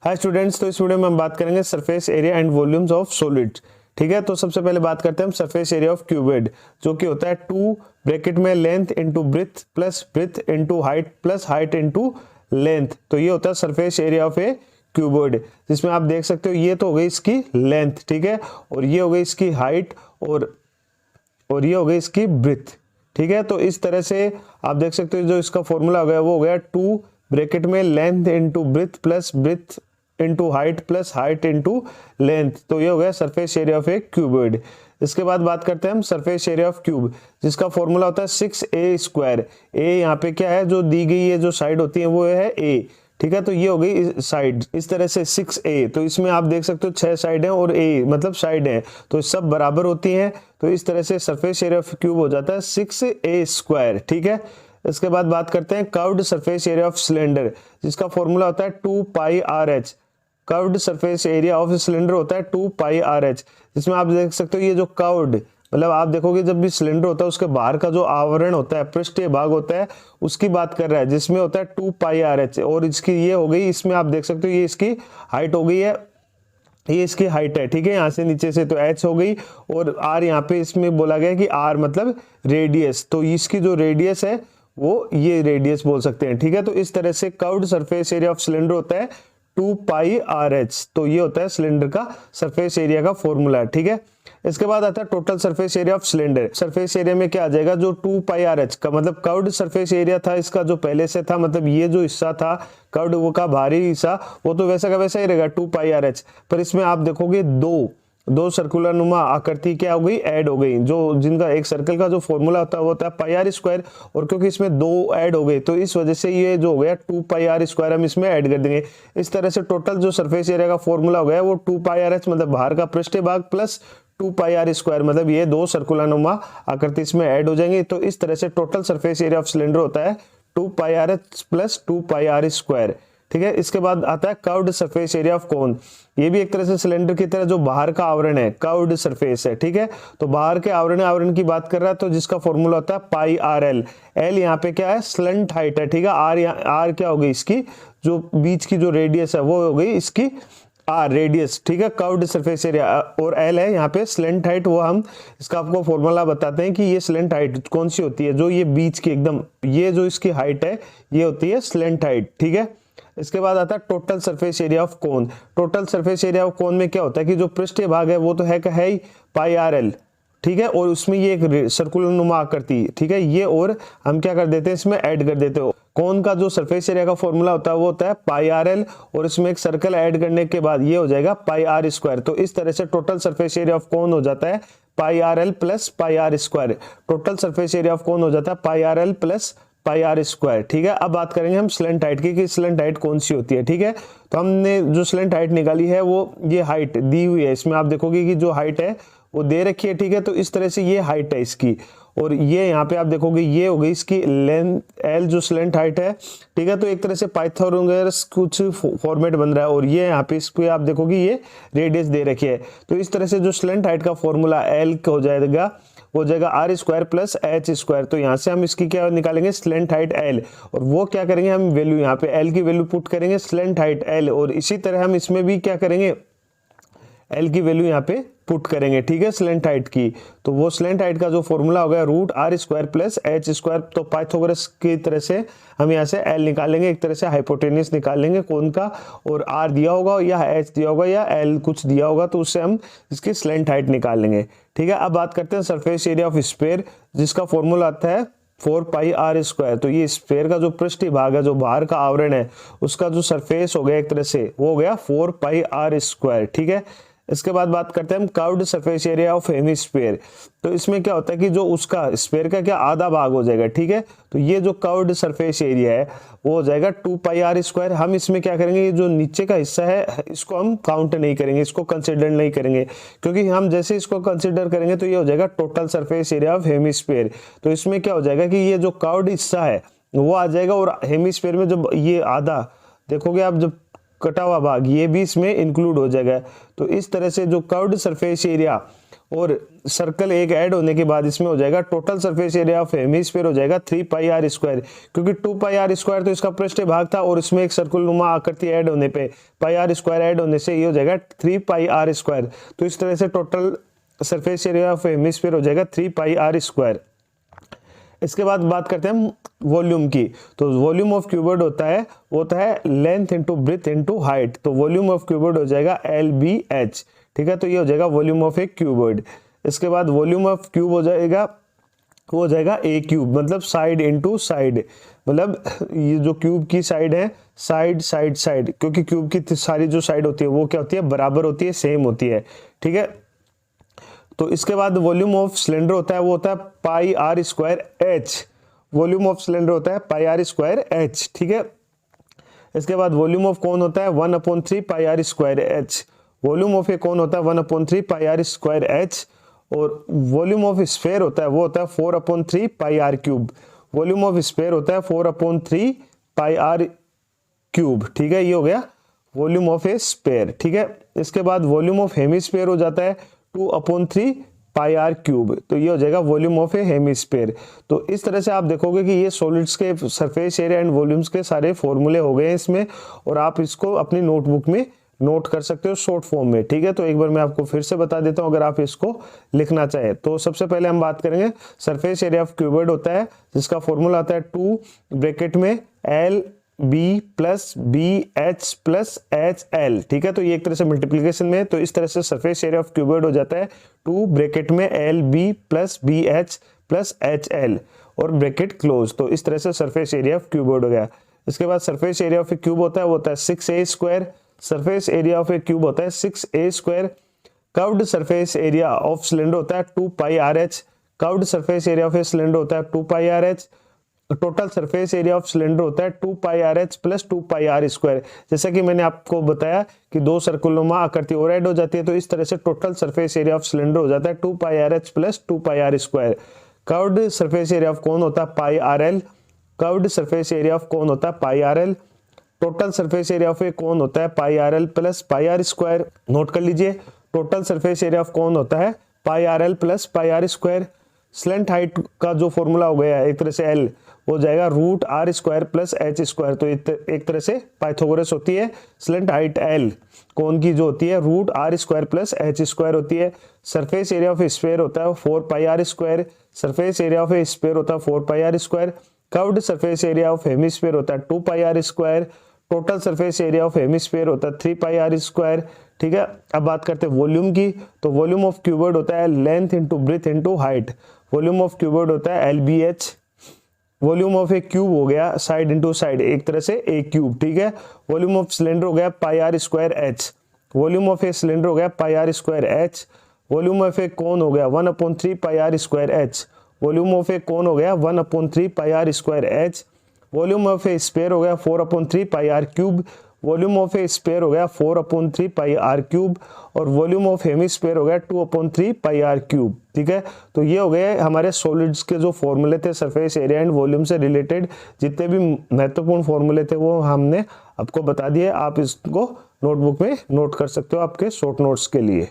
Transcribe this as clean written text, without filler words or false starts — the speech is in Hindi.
हाय स्टूडेंट्स, तो इस वीडियो में हम बात करेंगे surface area and volumes of solids. ठीक है, तो सबसे पहले बात करते हैं हम सरफेस एरिया ऑफ क्यूबॉइड, जो कि होता है 2 ब्रैकेट में length into breadth plus breadth into height plus height into length. तो ये होता है surface area of A cuboid, जिसमें आप देख सकते हो ये तो हो गई इसकी लेंथ, ठीक है, और ये हो गई इसकी हाइट और ये हो गई इसकी ब्रेथ। ठीक है, तो इस तरह से आप देख सकते हो जो इसका फॉर्मूला हो गया वो हो गया 2 ब्रैकेट में length into breadth plus breadth into height plus height into length. तो ये हो गया surface area of A cuboid. इसके बाद बात करते हैं हम सरफेस एरिया ऑफ क्यूब, जिसका फॉर्मूला होता है 6a²। ए यहाँ पे क्या है, जो दी गई है जो साइड होती है वो है ए। ठीक है, तो ये हो गई साइड इस तरह से 6a। तो इसमें आप देख सकते हो 6 साइड है और a मतलब साइड है, तो सब बराबर होती हैं। तो इस तरह से सरफेस एरिया ऑफ क्यूब हो जाता है 6a²। ठीक है, इसके बाद बात करते हैं curved surface area of cylinder, जिसका फॉर्मूला होता है 2πrh। Curved surface area of cylinder होता है 2πrh, जिसमें आप देख सकते हो ये जो कर्व्ड मतलब आप देखोगे जब भी सिलेंडर होता है उसके बाहर का जो आवरण होता है, पृष्ठीय भाग होता है, उसकी बात कर रहा है, जिसमें होता है 2πrh। और इसकी ये हो गई, इसमें आप देख सकते हो ये इसकी हाइट हो गई है, ये इसकी हाइट है। ठीक है, यहाँ से नीचे से तो h हो गई और r यहाँ पे इसमें बोला गया कि r मतलब रेडियस, तो इसकी जो रेडियस है वो ये रेडियस बोल सकते हैं। ठीक है, तो इस तरह से curved surface area of cylinder होता है 2πrh। तो ये होता है सिलेंडर का सरफेस एरिया का फॉर्मूला। ठीक है, इसके बाद आता है total surface area of cylinder. Surface area में क्या आ जाएगा, जो 2πrh का मतलब कर्व्ड सरफेस एरिया था इसका जो पहले से था, मतलब ये जो हिस्सा था कर्व्ड वो का बाहरी हिस्सा, वो तो वैसा का वैसा ही रहेगा 2πrh। पर इसमें आप देखोगे दो सर्कुलर नुमा आकृति क्या हो गई, ऐड हो गई, जो जिनका एक सर्कल का जो फॉर्मूला होता है वो होता है πr²। और क्योंकि इसमें दो ऐड हो गए तो इस वजह से ये जो हो गया 2πr² हम इसमें ऐड कर देंगे। इस तरह से टोटल जो सरफेस एरिया का फॉर्मूला हो गया वो 2πrh मतलब बाहर का पृष्ठीय भाग प्लस 2πr² मतलब ये दो सर्कुलर नुमा आकृति इसमें ऐड हो जाएंगे। तो इस तरह से total surface area of cylinder होता है 2πrh प्लस 2πr²। ठीक है, इसके बाद आता है कर्व्ड सरफेस एरिया ऑफ कोन। ये भी एक तरह से सिलेंडर की तरह जो बाहर का आवरण है कर्व्ड सरफेस है। ठीक है, तो बाहर के आवरण की बात कर रहा है, तो जिसका फॉर्मूला होता है πrl। एल यहाँ पे क्या है, स्लंट हाइट है। ठीक है, आर क्या हो गई, इसकी जो बीच की जो रेडियस है वो हो गई इसकी आर रेडियस। ठीक है, कर्व्ड सरफेस एरिया, और एल है यहाँ पे स्लंट हाइट। वो हम इसका आपको फॉर्मूला बताते हैं कि ये स्लंट हाइट कौन सी होती है, जो ये बीच की एकदम ये जो इसकी हाइट है ये होती है स्लंट हाइट। ठीक है, इसके बाद आता है total surface area of cone. Total surface area of कोन में क्या होता है कि जो पृष्ठीय भाग है वो तो है ही πrl। ठीक है, और उसमें ये एक सर्कुलर नुमा आकृति, ठीक है, ये और हम क्या कर देते हैं इसमें ऐड कर देते हो। कोन का जो सरफेस एरिया का फॉर्मूला होता है वो होता है πrl, और इसमें एक सर्कल ऐड करने के बाद ये हो जाएगा πr²। तो इस तरह से टोटल सरफेस एरिया ऑफ कोन हो जाता है πrl plus πr²। Total surface area of कोन हो जाता है πrl प्लस πr²। ठीक है, अब बात करेंगे हम स्लंट हाइट की कि स्लंट हाइट कौन सी होती है। ठीक है, तो हमने जो स्लंट हाइट निकाली है वो ये हाइट दी हुई है, इसमें आप देखोगे कि जो हाइट है वो दे रखी है। ठीक है, तो इस तरह से ये हाइट है इसकी, और ये यहाँ पे आप देखोगे ये हो गई इसकी लेंथ एल जो स्लंट हाइट है। ठीक है, तो एक तरह से पाइथागोरस कुछ फॉर्मेट बन रहा है, और ये यहाँ पे इस पे आप देखोगे ये रेडियस दे रखी है। तो इस तरह से जो स्लंट हाइट का फॉर्मूला एल हो जाएगा वो जाएगा r² प्लस h²। तो यहाँ से हम इसकी क्या निकालेंगे, स्लंट हाइट l, और वो क्या करेंगे हम वैल्यू यहाँ पे l की वैल्यू पुट करेंगे स्लंट हाइट l, और इसी तरह हम इसमें भी क्या करेंगे l की वैल्यू यहाँ पे पुट करेंगे। ठीक है, स्लंट हाइट की, तो वो स्लंट हाइट का जो फॉर्मूला हो गया √r² प्लस h²। तो पाइथागोरस की तरह से हम यहाँ से l निकालेंगे, एक तरह से हाइपोटेन्यूस निकालेंगे कोन का, और r दिया होगा या h दिया होगा या l कुछ दिया होगा, तो उससे हम इसकी स्लंट हाइट निकाल लेंगे। ठीक है, अब बात करते हैं सरफेस एरिया ऑफ स्फीयर, जिसका फॉर्मूला आता है 4πr²। तो ये स्फीयर का जो पृष्ठीय भाग है, जो बाहर का आवरण है, उसका जो सरफेस हो गया एक तरह से वो हो गया 4πr²। ठीक है, इसके बाद बात करते हैं हम curved surface area of hemisphere. तो इसमें क्या होता है कि जो उसका स्फीयर का क्या आधा भाग हो जाएगा। ठीक है, तो ये जो कर्व्ड सरफेस एरिया है वो हो जाएगा 2πr²। हम इसमें क्या करेंगे, ये जो नीचे का हिस्सा है इसको हम काउंट नहीं करेंगे, इसको कंसिडर नहीं करेंगे, क्योंकि हम जैसे इसको कंसिडर करेंगे तो ये हो जाएगा total surface area of hemisphere. तो इसमें क्या हो जाएगा कि ये जो कर्व्ड हिस्सा है वो आ जाएगा, और हेमिस्फीयर में जब ये आधा देखोगे आप, जब कटा हुआ भाग ये भी इसमें इंक्लूड हो जाएगा। तो इस तरह से जो कर्व्ड सरफेस एरिया और सर्कल एक ऐड होने के बाद इसमें हो जाएगा total surface area of hemisphere हो जाएगा 3 पाई आर स्क्वायर, क्योंकि 2 पाई आर स्क्वायर तो इसका पृष्ठ भाग था और इसमें एक सर्कुल नुमा आकृति ऐड होने पे पाई आर स्क्वायर ऐड होने से ये हो जाएगा 3 पाई आर स्क्वायर। तो इस तरह से total surface area of hemisphere हो जाएगा 3 पाई आर स्क्वायर। इसके बाद बात करते हैं वॉल्यूम की। तो वॉल्यूम ऑफ क्यूबॉइड होता है length into breadth into height. तो वॉल्यूम ऑफ क्यूबॉइड हो जाएगा LBH, ठीक है। तो ये हो जाएगा वॉल्यूम ऑफ ए क्यूबॉइड। इसके बाद वॉल्यूम ऑफ क्यूब हो जाएगा A क्यूब, मतलब साइड इंटू साइड, मतलब ये जो क्यूब की साइड है साइड साइड साइड, क्योंकि क्यूब की सारी जो साइड होती है वो क्या होती है, बराबर होती है, सेम होती है, ठीक है। तो इसके बाद वॉल्यूम ऑफ सिलेंडर होता है, वो होता है pi R square H। Volume of cylinder होता है पाई आर स्क्वायर H, ठीक है। इसके बाद वॉल्यूम ऑफ कोन होता है 1/3 pi R square H। Volume of a cone होता है 1/3 पाई आर स्क्वायर H। और वॉल्यूम ऑफ स्फीयर होता है वो होता है 4/3 pi R cube. Volume of sphere होता है 4/3 पाई आर क्यूब, ठीक है। ये हो गया वॉल्यूम ऑफ ए स्फीयर, ठीक है। इसके बाद वॉल्यूम ऑफ हेमिस्फीयर हो जाता है 2/3 पाई आर क्यूब। तो ये हो जाएगा वॉल्यूम ऑफ ए हेमिस्फीयर। तो इस तरह से आप देखोगे कि ये सॉलिड्स के सरफेस एरिया एंड वॉल्यूम्स के सारे फॉर्मूले हो गए हैं इसमें, और आप इसको अपनी नोटबुक में नोट कर सकते हो शॉर्ट फॉर्म में, ठीक है। तो एक बार मैं आपको फिर से बता देता हूं अगर आप इसको लिखना चाहें। तो सबसे पहले हम बात करेंगे सरफेस एरिया ऑफ क्यूबॉइड होता है जिसका फॉर्मूला आता है 2 ब्रैकेट में LB plus BH plus HL, ठीक है। तो ये एक तरह से मल्टीप्लीकेशन में, तो इस तरह से सरफेस एरिया ऑफ क्यूबॉइड हो जाता है 2 ब्रैकेट में LB plus BH plus HL और ब्रैकेट क्लोज। तो इस तरह से सरफेस एरिया ऑफ क्यूबॉइड हो गया। इसके बाद surface area of A cube होता है वो होता है 6A square. Surface area of A cube होता है 6A square. Curved surface area of cylinder होता है 2 pi RH। Curved surface area of a cylinder होता है 2 pi RH। Total surface area of cylinder होता है 2 pi RH plus 2 pi R square. जैसा कि मैंने आपको बताया कि दो सर्कुलनुमा आकृति और ऐड हो जाती है, तो इस तरह से total surface area of cylinder हो जाता है 2 pi RH plus 2 pi R square. Curved surface area of cone होता है pi RL। Curved surface area of cone होता है pi RL। Total surface area of a cone होता है pi RL plus pi R square. Note कर लीजिए, total surface area of cone होता है pi RL plus pi R square. Slant height का जो फॉर्मूला हो गया है एक तरह से L हो जाएगा root R square plus H square. तो एक तरह से पाइथागोरस होती है स्लेंट हाइट L, कोन की जो होती है root R square plus H square होती है। सरफेस एरिया ऑफ स्फीयर होता है 4 pi R square. Surface area of sphere होता है 4 pi R square. Curved surface area of hemisphere होता है 2 pi R square. Total surface area of hemisphere होता है 3 पाई R स्क्वायर, ठीक है। अब बात करते हैं वॉल्यूम की। तो वॉल्यूम ऑफ क्यूबॉइड होता है length into breadth into height. Volume of cuboid होता है LBH। Volume of A cube हो गया साइड इंटू साइड, एक तरह से A क्यूब, ठीक है। वॉल्यूम ऑफ सिलेंडर हो गया pi R square H। Volume of a cylinder हो गया pi R square H। Volume of a cone हो गया 1/3 pi R square H। Volume of a cone हो गया 1/3 pi R square H। Volume of a sphere हो गया 4/3 pi R cube. Volume of a sphere हो गया 4/3 पाई R क्यूब। और वॉल्यूम ऑफ हेमिस्फीयर हो गया 2/3 पाई R क्यूब, ठीक है। तो ये हो गए हमारे सॉलिड्स के जो फॉर्मूले थे सरफेस एरिया एंड वॉल्यूम से रिलेटेड, जितने भी महत्वपूर्ण फॉर्मूले थे वो हमने आपको बता दिए। आप इसको नोटबुक में नोट कर सकते हो आपके शॉर्ट नोट्स के लिए।